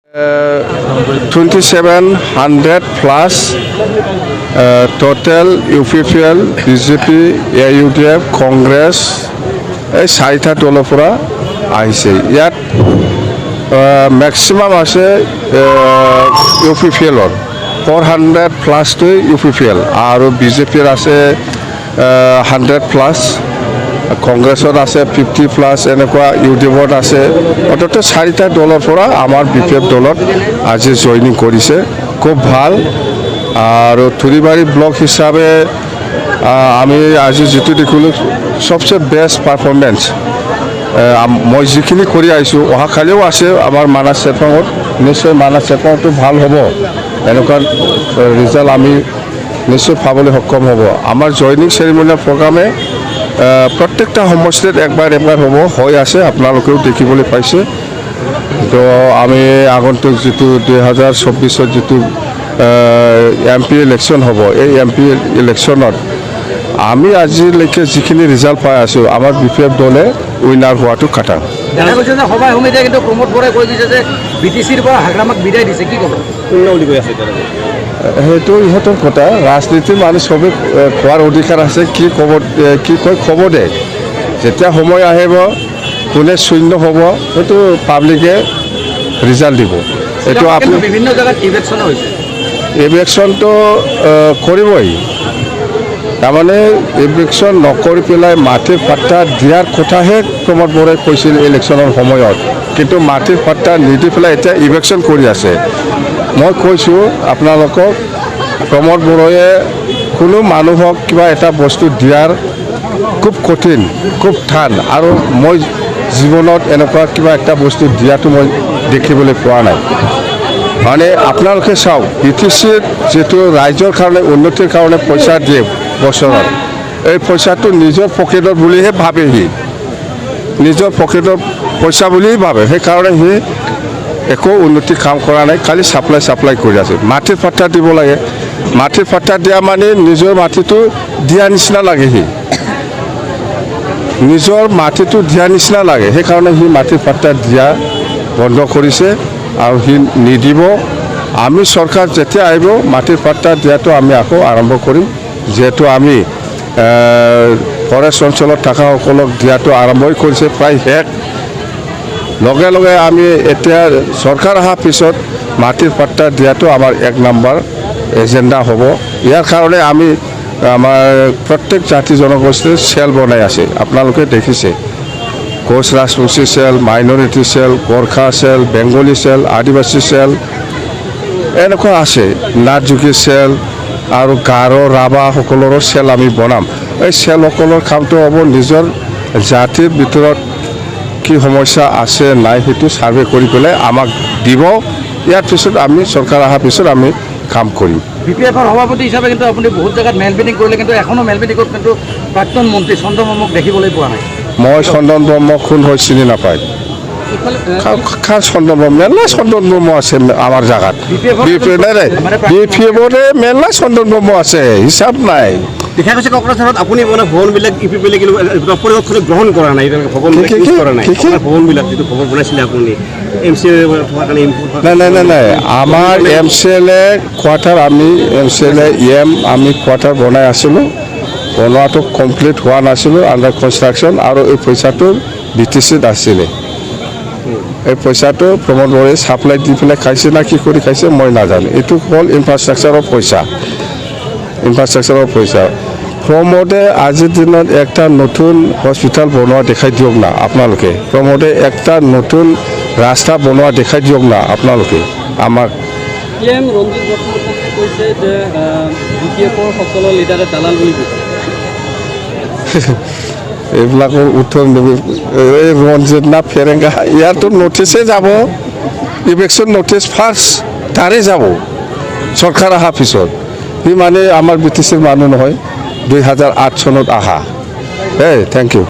2700 plus total UPPL, BJP, AUDF, Congress এই চাৰিটা দলৰ পৰা আহিছে ইয়াত মেক্সিমাম আছে UPPLৰ 400 প্লাছটো UPPL আৰু BJPৰ আছে 100 প্লাছ কংগ্ৰেছত আছে 50 প্লাছ এনেকুৱা UDFত আছে অন্ততঃ চাৰিটা দলৰ পৰা আমাৰ BPF দলত আজি জইনিং কৰিছে খুব ভাল আৰু থুৰিবাৰী ব্লক হিচাপে আমি আজি যেটো দেখিলো সবচে বেষ্ট পাৰফৰমেন্স মই যিখিনি কৰি আইছো অহাকালিও আছে আমাৰ মানাস চেপাঙত নিশ্চয় মানাস চেপাঙটো ভাল হ'ব এনেকুৱা ৰিজাল্ট আমি নিশ্চয় পাবলৈ সক্ষম হ'ব আমাৰ জয়নিং সেৰেমনিয়াল প্ৰগ্ৰামে প্ৰত্যেকটা সমষ্টিত একবাৰ হ'ব হৈ আছে আপোনালোকেও দেখিবলৈ পাইছে তো আমি আগন্তুক যেটো 2024 যেটো MP ইলেকশন হ'ব এই MP ইলেকশনত আমি আজিলৈকে যিখিনি ৰিজাল্ট পাই আছো আমাৰ BPF দলে উইনাৰ হোৱাটো কাটা দেখা গৈছে যে সভাই সমিতিয়ে কিন্তু প্ৰমোদ বৰাই কৈ দিছে যে BTCৰ পৰা হাগ্ৰামাক বিদায় দিছে কি ক'ব শূন্য বুলি কৈ আছে সেইটো ইহঁতৰ কথা ৰাজনীতি মানে সবে কোৱাৰ অধিকাৰ আছে কি ক'ব কি কয় খবৰ দে যেতিয়া সময় আহিব কোনে শূন্য হ'ব সেইটো পাব্লিকে ৰিজাল্ট দিব এইটো আপুনি বিভিন্ন জায়গাত ইলেকশন হৈছে ইলেকশনটো কৰিবই তাৰমানে ইলেকশন নকৰি পেলাই মাটিৰ পাট্টা দিয়াৰ কথাহে প্ৰমোদ বৰাই কৈছিল ইলেকশনৰ সময়ত কিন্তু মাটিৰ পাট্টা নিদি পেলাই এতিয়া ইলেকশন কৰি আছে মই কৈছোঁ আপোনালোকক প্ৰমোদ বৰায়ে কোনো মানুহক কিবা এটা বস্তু দিয়াৰ খুব কঠিন খুব টান আৰু মই জীৱনত এনেকুৱা কিবা এটা বস্তু দিয়াটো মই দেখিবলৈ পোৱা নাই মানে আপোনালোকে চাওক BTCৰ যেটো ৰাজ্যৰ কাৰণে উন্নতিৰ কাৰণে পইচা দিয়ে বছৰত এই পইচাটো নিজৰ পকেটৰ বুলিহে ভাবে সি নিজৰ পকেটৰ পইচা বুলিহে ভাবে সেইকাৰণে সি একো উন্নতি কাম কৰা নাই খালি সাপ্লাই কৰি আছে মাটিৰ পাট্টা দিব লাগে মাটিৰ পাট্টা দিয়া মানে নিজৰ মাটিটো দিয়া নিচিনা লাগে সি নিজৰ মাটিটো দিয়া নিচিনা লাগে সেইকাৰণে সি মাটিৰ পাট্টা দিয়া বন্ধ কৰিছে আৰু সি নিদিব আমি চৰকাৰ যেতিয়া আহিব মাটিৰ পাট্টা দিয়াটো আমি আকৌ আৰম্ভ কৰিম যেহেতু আমি ফৰেষ্ট অঞ্চলত থকা সকলক দিয়াটো আৰম্ভই কৰিছে প্ৰায় শেষ লগে লগে আমি এতিয়া চৰকাৰ অহাৰ পিছত মাটিৰ পাট্টা দিয়াটো আমাৰ 1 নম্বৰ এজেণ্ডা হ'ব ইয়াৰ কাৰণে আমি আমাৰ প্ৰত্যেক জাতি জনগোষ্ঠীৰ চেল বনাই আছে আপোনালোকে দেখিছে Koch Rajbanshi cell minority cell Gorkha cell Bengali cell Adivasi cell এনেকুৱা আছে নাথযোগী চেল আৰু গাৰো ৰাভা সকলৰো চেল আমি বনাম এই চেল সকলৰ কামটো হ'ব নিজৰ জাতিৰ ভিতৰত কি সমস্যা আছে নাই সেইটো সাৰ্ভে কৰি পেলাই আমাক দিব ইয়াৰ পিছত আমি চৰকাৰ অহাৰ পিছত আমি কাম কৰিম BPFৰ সভাপতি হিচাপে কিন্তু আপুনি বহুত জায়গাত মেল মিটিং কৰিলে কিন্তু এখনো মেল মিটিঙত কিন্তু প্ৰাক্তন মন্ত্ৰী চন্দন ব্ৰহ্মক দেখিবলৈ পোৱা নাই মই চন্দন ব্ৰহ্ম কোন হৈ চিনি নাপায় চন্দন ব্ৰহ্ম মেলা চন্দন ব্ৰহ্ম আছে আমাৰ জায়গাত BPFৰে মেলা চন্দন ব্ৰহ্ম আছে হিচাপ নাই দেখা গৈছে কোকৰাঝাৰত আপুনি মানে ভৱনবিলাক UPPলে কিন্তু পৰিৱৰ্তন গ্ৰহণ কৰা নাই ভৱনবিলাক ইউজ কৰা নাই ভৱনবিলাক যিটো ভৱন বনাইছিলে আপুনি MCLA নাই আমাৰ MCLA কোৱাৰ্টাৰ আমি MCLA আমি কোৱাৰ্টাৰ বনাই আছিলোঁ বনোৱাটো কমপ্লিট হোৱা নাছিলোঁ আণ্ডাৰ কনষ্ট্ৰাকশ্যন আৰু এই পইচাটো BTCত আছিলে এই পইচাটো প্ৰমোদ বৰাই সাপ্লাই দি পেলাই খাইছে না কি কৰি খাইছে মই নাজানো এইটো হ'ল ইনফ্ৰাষ্ট্ৰাকচাৰৰ পইচা প্ৰমোদে আজিৰ দিনত একটা নতুন হস্পিটাল বনোৱা দেখাই দিয়ক না আপোনালোকে প্ৰমোদে একটা নতুন ৰাস্তা বনোৱা দেখাই দিয়ক না আপোনালোকে আমাক এইবিলাকৰ উত্তৰ এই ৰঞ্জিত না ফেৰেংগা ইয়াৰতো নটিছে যাব ইলেকশ্যন নটিচ ফাৰ্ষ্ট তাৰে যাব চৰকাৰ অহাৰ পিছত সি মানে আমাৰ BTCৰ মানুহ নহয় 2008 চনত আহা থেংক ইউ